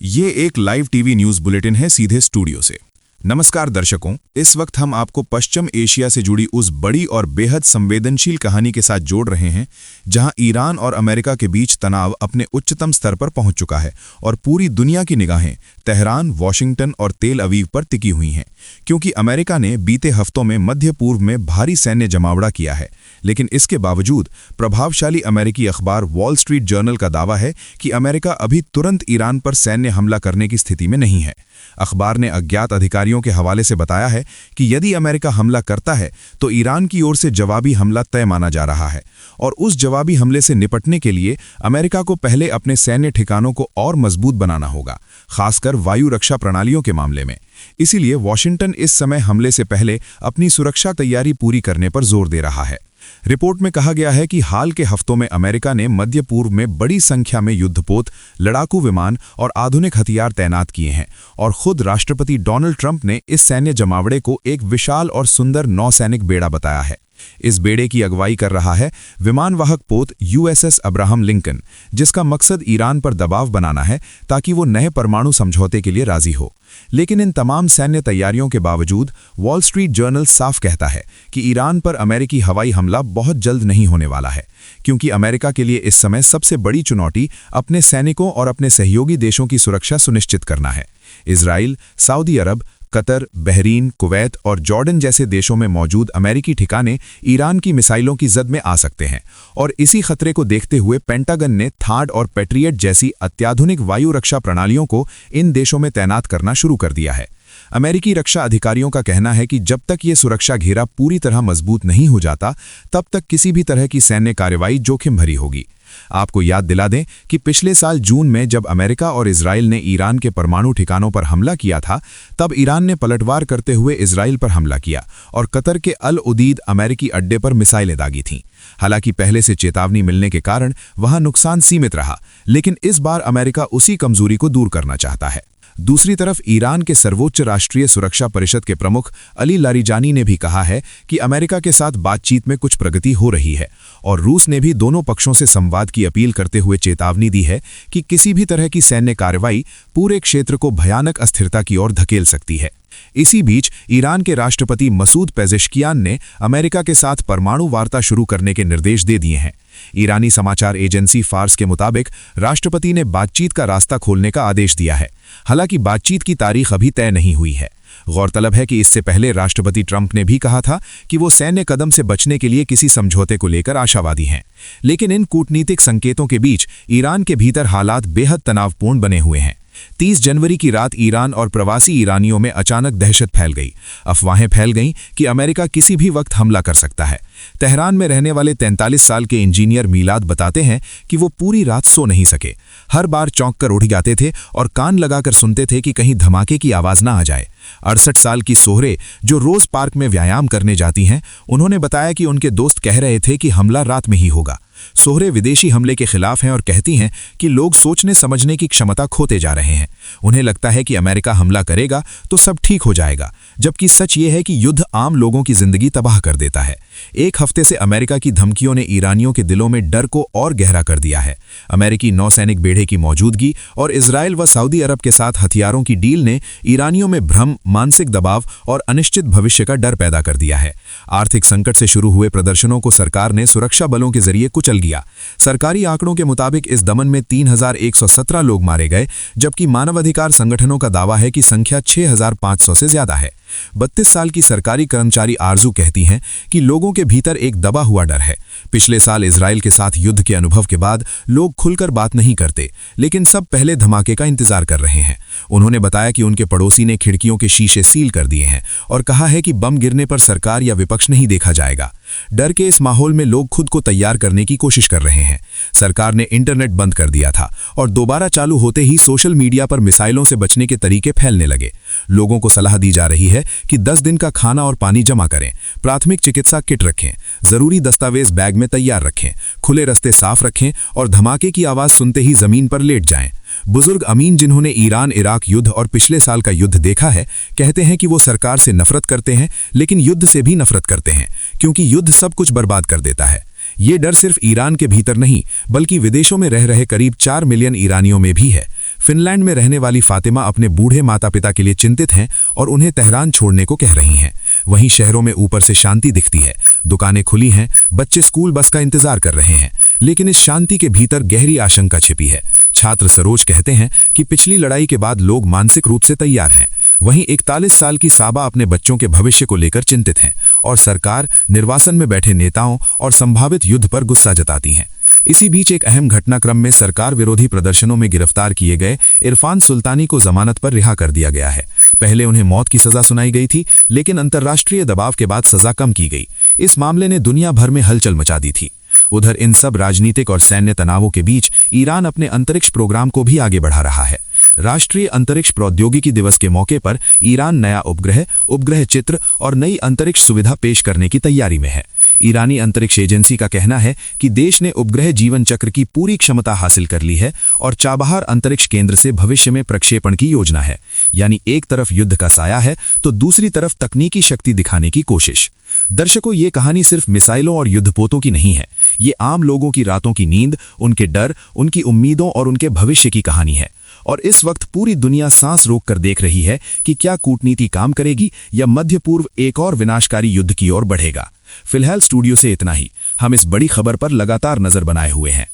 ये एक live TV news bulletin है सीधे स्टूडियो से। नमस्कार दर्शकों, इस वक्त हम आपको पश्चिम एशिया से जुड़ी उस बड़ी और बेहद संवेदनशील कहानी के साथ जोड़ रहे हैं जहां ईरान और अमेरिका के बीच तनाव अपने उच्चतम स्तर पर पहुंच चुका है और पूरी दुनिया की निगाहें तेहरान, वॉशिंगटन और तेल अवीव पर टिकी हुई हैं, क्योंकि अमेरिका ने बीते हफ्तों में मध्य पूर्व में भारी सैन्य जमावड़ा किया है। लेकिन इसके बावजूद प्रभावशाली अमेरिकी अखबार वॉल स्ट्रीट जर्नल का दावा है कि अमेरिका अभी तुरंत ईरान पर सैन्य हमला करने की स्थिति में नहीं है। अखबार ने अज्ञात अधिकारियों के हवाले से बताया है कि यदि अमेरिका हमला करता है तो ईरान की ओर से जवाबी हमला तय माना जा रहा है और उस जवाबी हमले से निपटने के लिए अमेरिका को पहले अपने सैन्य ठिकानों को और मजबूत बनाना होगा, खासकर वायु रक्षा प्रणालियों के मामले में। इसीलिए वॉशिंगटन इस समय हमले से पहले अपनी सुरक्षा तैयारी पूरी करने पर जोर दे रहा है। रिपोर्ट में कहा गया है कि हाल के हफ्तों में अमेरिका ने मध्य पूर्व में बड़ी संख्या में युद्धपोत, लड़ाकू विमान और आधुनिक हथियार तैनात किए हैं और खुद राष्ट्रपति डोनाल्ड ट्रंप ने इस सैन्य जमावड़े को एक विशाल और सुंदर नौसैनिक बेड़ा बताया है। इस बेड़े की अगुवाई कर रहा है विमानवाहक पोत USS अब्राहम लिंकन, जिसका मकसद ईरान पर दबाव बनाना है ताकि वो नए परमाणु समझौते के लिए राजी हो। लेकिन इन तमाम सैन्य तैयारियों के बावजूद वॉल स्ट्रीट जर्नल साफ कहता है कि ईरान पर अमेरिकी हवाई हमला बहुत जल्द नहीं होने वाला है, क्योंकि अमेरिका के लिए इस समय सबसे बड़ी चुनौती अपने सैनिकों और अपने सहयोगी देशों की सुरक्षा सुनिश्चित करना है। इजराइल, सऊदी अरब, कतर, बहरीन, कुवैत और जॉर्डन जैसे देशों में मौजूद अमेरिकी ठिकाने ईरान की मिसाइलों की जद में आ सकते हैं और इसी खतरे को देखते हुए पेंटागन ने थाड और पैट्रियट जैसी अत्याधुनिक वायु रक्षा प्रणालियों को इन देशों में तैनात करना शुरू कर दिया है। अमेरिकी रक्षा अधिकारियों का कहना है कि जब तक ये सुरक्षा घेरा पूरी तरह मजबूत नहीं हो जाता, तब तक किसी भी तरह की सैन्य कार्रवाई जोखिम भरी होगी। आपको याद दिला दें कि पिछले साल जून में जब अमेरिका और इजराइल ने ईरान के परमाणु ठिकानों पर हमला किया था, तब ईरान ने पलटवार करते हुए इजराइल पर हमला किया और कतर के अल उदीद अमेरिकी अड्डे पर मिसाइलें दागी थीं। हालांकि पहले से चेतावनी मिलने के कारण वहां नुकसान सीमित रहा, लेकिन इस बार अमेरिका उसी कमजोरी को दूर करना चाहता है। दूसरी तरफ ईरान के सर्वोच्च राष्ट्रीय सुरक्षा परिषद के प्रमुख अली लारिजानी ने भी कहा है कि अमेरिका के साथ बातचीत में कुछ प्रगति हो रही है और रूस ने भी दोनों पक्षों से संवाद की अपील करते हुए चेतावनी दी है कि किसी भी तरह की सैन्य कार्रवाई पूरे क्षेत्र को भयानक अस्थिरता की ओर धकेल सकती है। इसी बीच ईरान के राष्ट्रपति मसूद पेजेश्कियान ने अमेरिका के साथ परमाणु वार्ता शुरू करने के निर्देश दे दिए हैं। ईरानी समाचार एजेंसी फार्स के मुताबिक राष्ट्रपति ने बातचीत का रास्ता खोलने का आदेश दिया है। हालांकि बातचीत की तारीख अभी तय नहीं हुई है। गौरतलब है कि इससे पहले राष्ट्रपति ट्रंप ने भी कहा था कि वो सैन्य कदम से बचने के लिए किसी समझौते को लेकर आशावादी हैं। लेकिन इन कूटनीतिक संकेतों के बीच ईरान के भीतर हालात बेहद तनावपूर्ण बने हुए हैं। 30 जनवरी की रात ईरान और प्रवासी ईरानियों में अचानक दहशत फैल गई। अफवाहें फैल गईं कि अमेरिका किसी भी वक्त हमला कर सकता है। तेहरान में रहने वाले 43 साल के इंजीनियर मीलाद बताते हैं कि वो पूरी रात सो नहीं सके। हर बार चौंक कर उठ जाते थे और कान लगाकर सुनते थे कि कहीं धमाके की आवाज ना आ जाए। 68 साल की सोहरे, जो रोज पार्क में व्यायाम करने जाती हैं, उन्होंने बताया कि उनके दोस्त कह रहे थे कि हमला रात में ही होगा। सोहरे विदेशी हमले के खिलाफ हैं और कहती हैं कि लोग सोचने समझने की क्षमता खोते जा रहे हैं। उन्हें लगता है कि अमेरिका हमला करेगा तो सब ठीक हो जाएगा, जबकि सच ये है कि युद्ध आम लोगों की जिंदगी तबाह कर देता है। एक हफ्ते से अमेरिका की धमकियों ने ईरानियों के दिलों में डर को और गहरा कर दिया है। अमेरिकी नौसैनिक बेड़े की मौजूदगी और इजराइल व सऊदी अरब के साथ हथियारों की डील ने ईरानियों में भ्रम, मानसिक दबाव और अनिश्चित भविष्य का डर पैदा कर दिया है। आर्थिक संकट से शुरू हुए प्रदर्शनों को सरकार ने सुरक्षा बलों के जरिए कुचल गया। सरकारी आंकड़ों के मुताबिक इस दमन में 3117 लोग मारे गए, जबकि मानवाधिकार संगठनों का दावा है कि संख्या 6500 से ज्यादा है। 32 साल की सरकारी कर्मचारी आरजू कहती हैं कि लोगों के भीतर एक दबा हुआ डर है। पिछले साल इजराइल के साथ युद्ध के अनुभव के बाद लोग खुलकर बात नहीं करते, लेकिन सब पहले धमाके का इंतजार कर रहे हैं। उन्होंने बताया कि उनके पड़ोसी ने खिड़कियों के शीशे सील कर दिए हैं और कहा है कि बम गिरने पर सरकार या विपक्ष नहीं देखा जाएगा। डर के इस माहौल में लोग खुद को तैयार करने की कोशिश कर रहे हैं। सरकार ने इंटरनेट बंद कर दिया था और दोबारा चालू होते ही सोशल मीडिया पर मिसाइलों से बचने के तरीके फैलने लगे। लोगों को सलाह दी जा रही है कि 10 दिन का खाना और पानी जमा करें, प्राथमिक चिकित्सा किट रखें, जरूरी दस्तावेज बैग में तैयार रखें, खुले रास्ते साफ रखें और धमाके की आवाज सुनते ही जमीन पर लेट जाएं। बुजुर्ग अमीन, जिन्होंने ईरान इराक युद्ध और पिछले साल का युद्ध देखा है, कहते हैं कि वो सरकार से नफरत करते हैं, लेकिन युद्ध से भी नफरत करते हैं, क्योंकि युद्ध सब कुछ बर्बाद कर देता है। ये डर सिर्फ ईरान के भीतर नहीं, बल्कि विदेशों में रह रहे करीब 4 मिलियन ईरानियों में भी है। फिनलैंड में रहने वाली फातिमा अपने बूढ़े माता पिता के लिए चिंतित हैं और उन्हें तेहरान छोड़ने को कह रही हैं। वहीं शहरों में ऊपर से शांति दिखती है, दुकानें खुली हैं, बच्चे स्कूल बस का इंतजार कर रहे हैं, लेकिन इस शांति के भीतर गहरी आशंका छिपी है। छात्र सरोज कहते हैं कि पिछली लड़ाई के बाद लोग मानसिक रूप से तैयार हैं। वहीं 41 साल की साबा अपने बच्चों के भविष्य को लेकर चिंतित हैं और सरकार, निर्वासन में बैठे नेताओं और संभावित युद्ध पर गुस्सा जताती हैं। इसी बीच एक अहम घटनाक्रम में सरकार विरोधी प्रदर्शनों में गिरफ्तार किए गए इरफान सुल्तानी को जमानत पर रिहा कर दिया गया है। पहले उन्हें मौत की सजा सुनाई गई थी, लेकिन अंतर्राष्ट्रीय दबाव के बाद सजा कम की गई। इस मामले ने दुनिया भर में हलचल मचा दी थी। उधर इन सब राजनीतिक और सैन्य तनावों के बीच ईरान अपने अंतरिक्ष प्रोग्राम को भी आगे बढ़ा रहा है। राष्ट्रीय अंतरिक्ष प्रौद्योगिकी दिवस के मौके पर ईरान नया उपग्रह चित्र और नई अंतरिक्ष सुविधा पेश करने की तैयारी में है। ईरानी अंतरिक्ष एजेंसी का कहना है कि देश ने उपग्रह जीवन चक्र की पूरी क्षमता हासिल कर ली है और चाबहार अंतरिक्ष केंद्र से भविष्य में प्रक्षेपण की योजना है। यानी एक तरफ युद्ध का साया है तो दूसरी तरफ तकनीकी शक्ति दिखाने की कोशिश। दर्शकों, ये कहानी सिर्फ मिसाइलों और युद्धपोतों की नहीं है। ये आम लोगों की रातों की नींद, उनके डर, उनकी उम्मीदों और उनके भविष्य की कहानी है। और इस वक्त पूरी दुनिया सांस रोककर देख रही है कि क्या कूटनीति काम करेगी या मध्य पूर्व एक और विनाशकारी युद्ध की ओर बढ़ेगा। फिलहाल स्टूडियो से इतना ही। हम इस बड़ी खबर पर लगातार नजर बनाए हुए हैं।